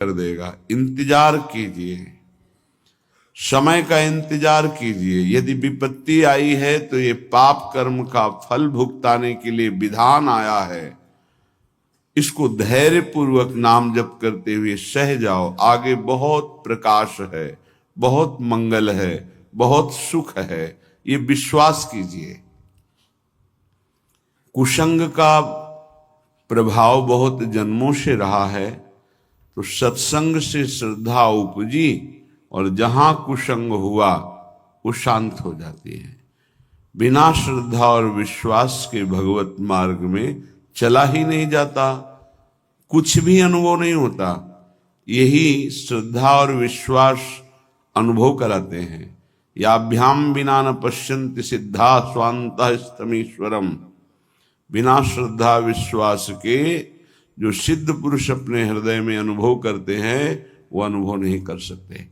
कर देगा। इंतजार कीजिए, समय का इंतजार कीजिए। यदि विपत्ति आई है तो ये पाप कर्म का फल भुगताने के लिए विधान आया है। इसको धैर्य पूर्वक नाम जप करते हुए सह जाओ। आगे बहुत प्रकाश है, बहुत मंगल है, बहुत सुख है, ये विश्वास कीजिए। कुसंग का प्रभाव बहुत जन्मों से रहा है, तो सत्संग से श्रद्धा उपजी और जहां कुसंग हुआ वो शांत हो जाती है। बिना श्रद्धा और विश्वास के भगवत मार्ग में चला ही नहीं जाता, कुछ भी अनुभव नहीं होता। यही श्रद्धा और विश्वास अनुभव कराते हैं। याभ्याम बिना न पश्यन्ति सिद्धा स्वांतः स्तमीश्वरम। बिना श्रद्धा विश्वास के जो सिद्ध पुरुष अपने हृदय में अनुभव करते हैं वो अनुभव नहीं कर सकते।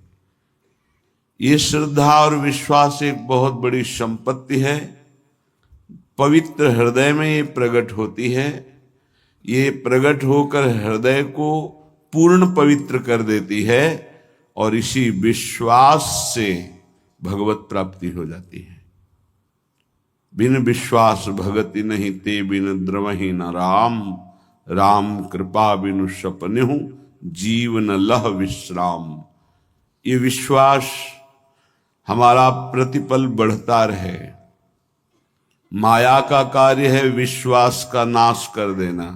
ये श्रद्धा और विश्वास एक बहुत बड़ी संपत्ति है। पवित्र हृदय में ये प्रकट होती है। ये प्रकट होकर हृदय को पूर्ण पवित्र कर देती है और इसी विश्वास से भगवत प्राप्ति हो जाती है। बिन विश्वास भगति नहीं ते बिन द्रवहि न राम। राम कृपा बिनु सपनेहु जीवन लह विश्राम। ये विश्वास हमारा प्रतिपल बढ़ता रहे। माया का कार्य है विश्वास का नाश कर देना।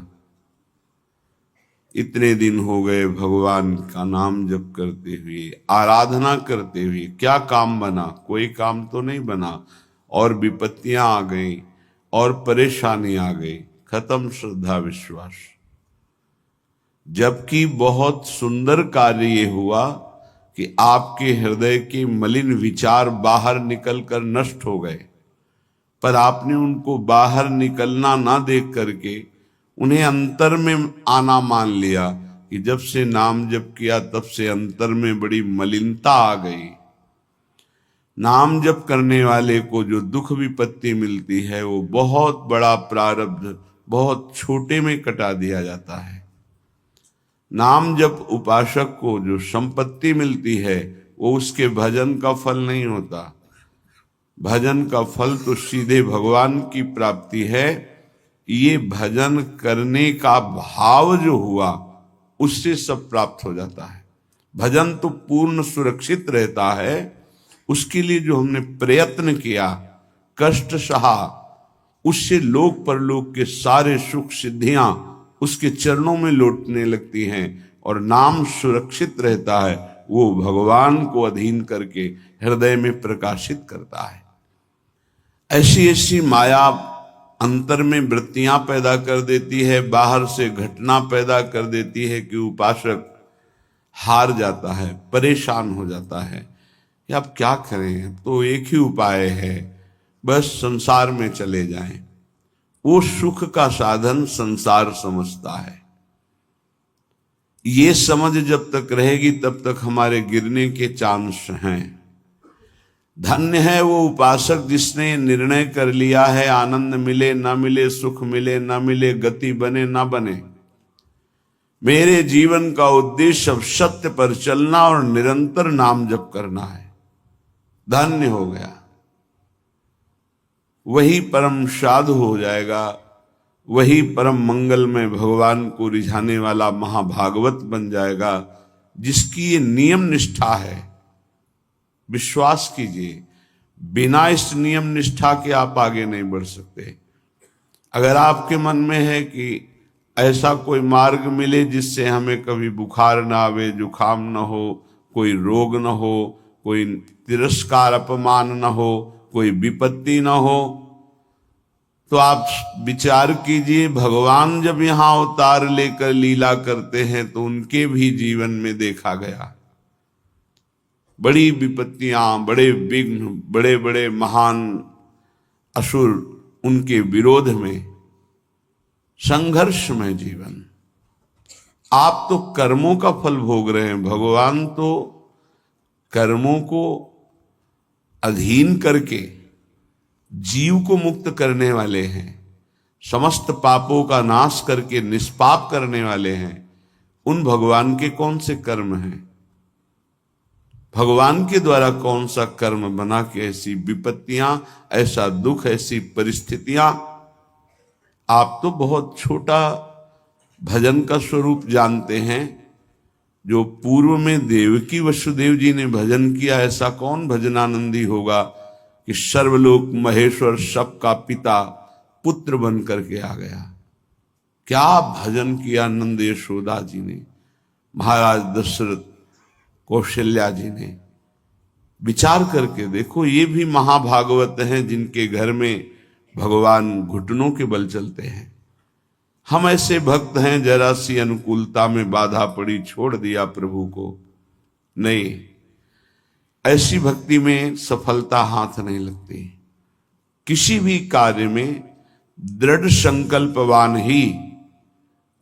इतने दिन हो गए भगवान का नाम जप करते हुए, आराधना करते हुए, क्या काम बना? कोई काम तो नहीं बना। और विपत्तियां आ गई और परेशानी आ गई, खत्म श्रद्धा विश्वास। जबकि बहुत सुंदर कार्य ये हुआ कि आपके हृदय के मलिन विचार बाहर निकलकर नष्ट हो गए, पर आपने उनको बाहर निकलना ना देख करके उन्हें अंतर में आना मान लिया कि जब से नाम जप किया तब से अंतर में बड़ी मलिनता आ गई। नाम जप करने वाले को जो दुख विपत्ति मिलती है वो बहुत बड़ा प्रारब्ध बहुत छोटे में कटा दिया जाता है। नाम जप उपासक को जो संपत्ति मिलती है वो उसके भजन का फल नहीं होता। भजन का फल तो सीधे भगवान की प्राप्ति है। ये भजन करने का भाव जो हुआ उससे सब प्राप्त हो जाता है। भजन तो पूर्ण सुरक्षित रहता है। उसके लिए जो हमने प्रयत्न किया, कष्ट सहा, उससे लोक परलोक के सारे सुख सिद्धियां उसके चरणों में लौटने लगती हैं और नाम सुरक्षित रहता है। वो भगवान को अधीन करके हृदय में प्रकाशित करता है। ऐसी ऐसी माया अंतर में वृत्तियां पैदा कर देती है, बाहर से घटना पैदा कर देती है कि उपासक हार जाता है, परेशान हो जाता है कि अब क्या करें, तो एक ही उपाय है, बस संसार में चले जाएं। वो सुख का साधन संसार समझता है। ये समझ जब तक रहेगी तब तक हमारे गिरने के चांस हैं। धन्य है वो उपासक जिसने निर्णय कर लिया है, आनंद मिले ना मिले, सुख मिले ना मिले, गति बने ना बने, मेरे जीवन का उद्देश्य अब सत्य पर चलना और निरंतर नाम जप करना है। धन्य हो गया, वही परम साधु हो जाएगा, वही परम मंगल में भगवान को रिझाने वाला महाभागवत बन जाएगा, जिसकी ये नियम निष्ठा है। विश्वास कीजिए, बिना इस नियम निष्ठा के आप आगे नहीं बढ़ सकते। अगर आपके मन में है कि ऐसा कोई मार्ग मिले जिससे हमें कभी बुखार ना आवे, जुखाम ना हो, कोई रोग ना हो, कोई तिरस्कार अपमान ना हो, कोई विपत्ति ना हो, तो आप विचार कीजिए, भगवान जब यहां अवतार लेकर लीला करते हैं तो उनके भी जीवन में देखा गया बड़ी विपत्तियां, बड़े विघ्न, बड़े बड़े महान असुर, उनके विरोध में संघर्ष में जीवन। आप तो कर्मों का फल भोग रहे हैं, भगवान तो कर्मों को अधीन करके जीव को मुक्त करने वाले हैं, समस्त पापों का नाश करके निष्पाप करने वाले हैं। उन भगवान के कौन से कर्म हैं? भगवान के द्वारा कौन सा कर्म बना कि ऐसी विपत्तियां, ऐसा दुख, ऐसी परिस्थितियां? आप तो बहुत छोटा भजन का स्वरूप जानते हैं। जो पूर्व में देवकी वसुदेव जी ने भजन किया, ऐसा कौन भजनानंदी होगा कि सर्वलोक महेश्वर सबका पिता पुत्र बन करके आ गया। क्या भजन किया नंद यशोदा जी ने, महाराज दशरथ, कौशल्या जी ने। विचार करके देखो, ये भी महाभागवत हैं जिनके घर में भगवान घुटनों के बल चलते हैं। हम ऐसे भक्त हैं, जरा सी अनुकूलता में बाधा पड़ी, छोड़ दिया प्रभु को। नहीं, ऐसी भक्ति में सफलता हाथ नहीं लगती। किसी भी कार्य में दृढ़ संकल्पवान ही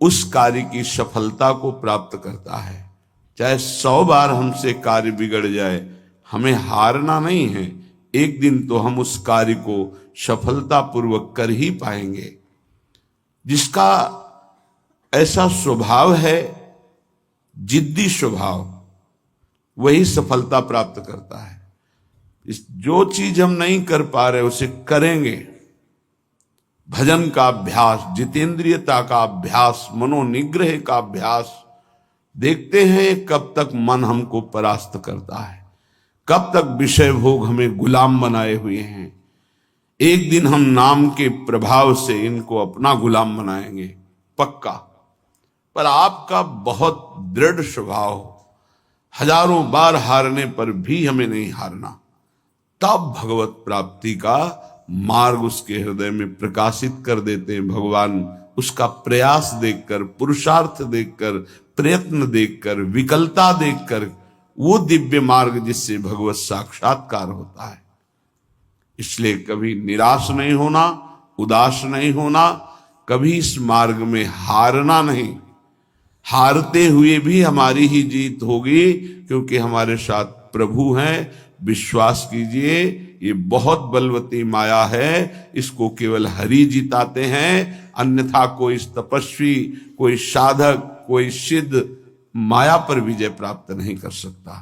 उस कार्य की सफलता को प्राप्त करता है। चाहे 100 बार हमसे कार्य बिगड़ जाए, हमें हारना नहीं है। एक दिन तो हम उस कार्य को सफलतापूर्वक कर ही पाएंगे। जिसका ऐसा स्वभाव है, जिद्दी स्वभाव, वही सफलता प्राप्त करता है। जो चीज हम नहीं कर पा रहे उसे करेंगे। भजन का अभ्यास, जितेंद्रियता का अभ्यास, मनोनिग्रह का अभ्यास। देखते हैं कब तक मन हमको परास्त करता है, कब तक विषय भोग हमें गुलाम बनाए हुए हैं। एक दिन हम नाम के प्रभाव से इनको अपना गुलाम बनाएंगे, पक्का। पर आपका बहुत दृढ़ स्वभाव, हजारों बार हारने पर भी हमें नहीं हारना, तब भगवत प्राप्ति का मार्ग उसके हृदय में प्रकाशित कर देते हैं भगवान। उसका प्रयास देखकर, पुरुषार्थ देखकर, प्रयत्न देखकर, विकलता देखकर, वो दिव्य मार्ग जिससे भगवत साक्षात्कार होता है। इसलिए कभी निराश नहीं होना, उदास नहीं होना, कभी इस मार्ग में हारना नहीं। हारते हुए भी हमारी ही जीत होगी, क्योंकि हमारे साथ प्रभु हैं। विश्वास कीजिए, ये बहुत बलवती माया है, इसको केवल हरि जिताते हैं। अन्यथा कोई तपस्वी, कोई साधक, कोई सिद्ध माया पर विजय प्राप्त नहीं कर सकता।